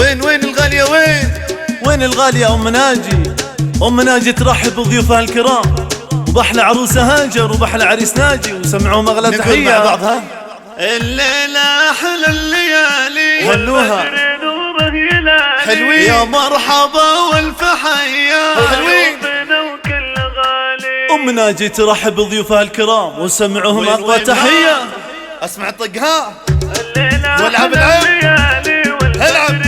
وين الغالية وين الغالية أم ناجي؟ أم ناجي ترحب بضيوفها الكرام وبأحلى عروسة هاجر وبأحلى عريس ناجي، وسمعوا أغلى تحية مع بعضها. الليلة أحلى الليالي هلوها حلوين يا مرحبا والف حيا حلوين. أم ناجي ترحب بضيوفها الكرام وسمعوهم أقوى تحية. أسمع الطقها والعب العب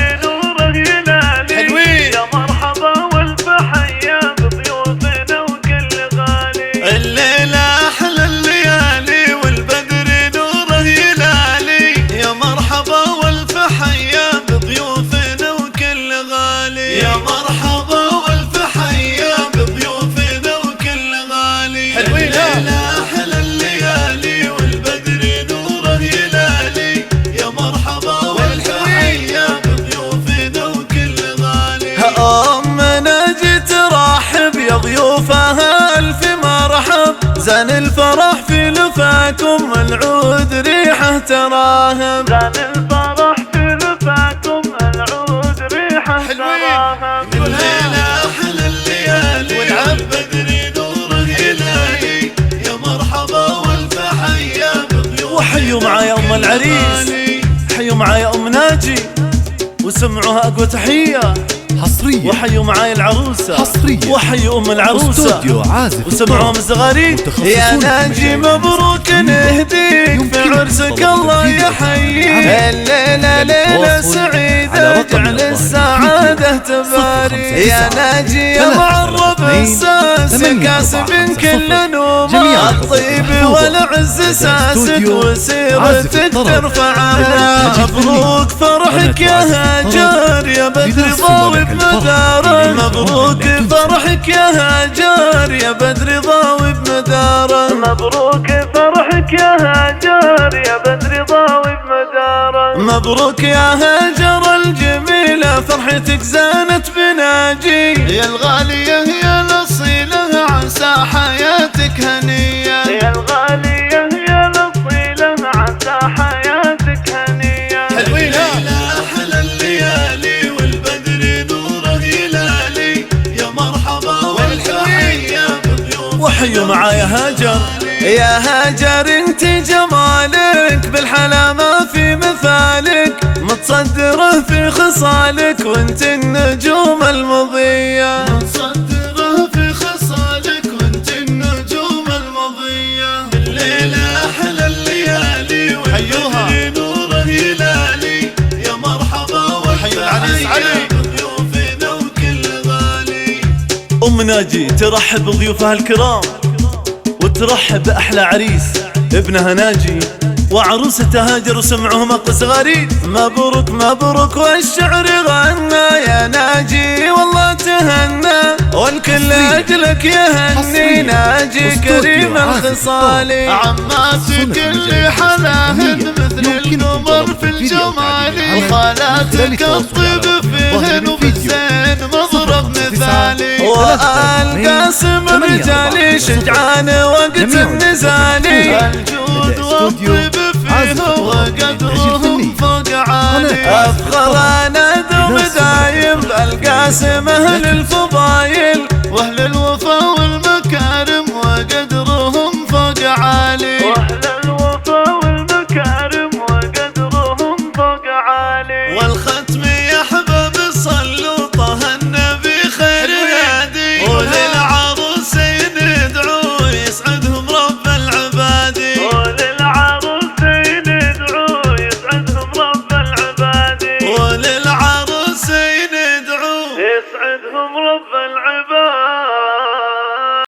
حلوين يا مرحبا والف حيا بضيوفنا وكل غالي. الليلة أحلى الليالي والبدر نوره يلالي، يا مرحبا والف حيا بضيوفنا وكل غالي، يا مرحبا والف حيا بضيوفنا وكل غالي. حلوين أحلى الليالي والبدر نوره يلالي، يا مرحبا والف حيا بضيوفنا وكل غالي. أم ناجي ترحب يا ضيوفها ألف مرحب، زان الفرح في لفاكم العود ريحه تراهم، زان الفرح في لفاكم العود ريحه تراهم. الليلة أحلى الليالي والبدر نوره يلالي، يا مرحبا والف حيا بضيوفنا. وحيوا معايا أم العريس، حيوا معايا أم ناجي وسمعوها أقوى تحية حصرية. وحيوا معايا العروسة حصرية. وحيوا أم العروسة استوديو عازف وسمعوهم الزغاريد. يا ناجي مبروك نهديك في عرسك الله يحييك، الليلة ليلة سعيدة جعل السعادة تبارك. يا ناجي يا معرب الساس كاسب كل نومه، الطيب والعز ساسك وسيرتك ترفعها. مبروك فرحك يا هاجر يا بدر ضاوي بمداره، مبروك فرحك يا هاجر يا بدر ضاوي بمداره، مبروك فرحك يا هاجر يا بدر ضاوي بمداره. مبروك يا هاجر الجميلة فرحتك زانت بناجي، يا الغالية يا الأصيلة عسى حياتك هنية، يا الغالية يا الأصيلة عسى حياتك هنية. حلوين أحلى الليالي والبدر نوره يلالي، يا مرحبا والف حيا بضيوفنا. وحيوا معايا هاجر. يا هاجر انت جمالك بالحلا ما في مثالك، متصدره في خصالك وانت النجوم المضية، متصدره في خصالك وانت النجوم المضية. الليلة أحلى الليالي والبدر نوره يلالي، يا مرحبا والف حيا بضيوفنا وكل غالي. أم ناجي ترحب بضيوفها الكرام وترحب بأحلى عريس ابنها ناجي وعروسته هاجر وسمعوهم أقوى صغاريد. مبروك مبروك والشعر غنى يا ناجي والله تهنى، والكل أجلك يهني ناجي كريم الخصال. عماتك اللي حلاهن مثل القمر في الجمال، وخالاتك الطيب فيهن وبالزين مضرب مثالي. وآل قاسم رجالي شجعان وقت النزال، الجود والطيب فيه وقدرهم فوق عالي. أفخر أنا دوم دايم بالقاسم أهل الفضايل، واهل الوفا والمكارم وقدرهم فوق عالي. واهل الوفا والمكارم وقدرهم فوق عالي. والختم يا حباب صلوا طه النبي خير هادي، وللعروسين ادعوا يسعدهم رب العباد، وللعروسين ادعوا يسعدهم رب العباد، وللعروسين ادعوا يسعدهم رب العباد.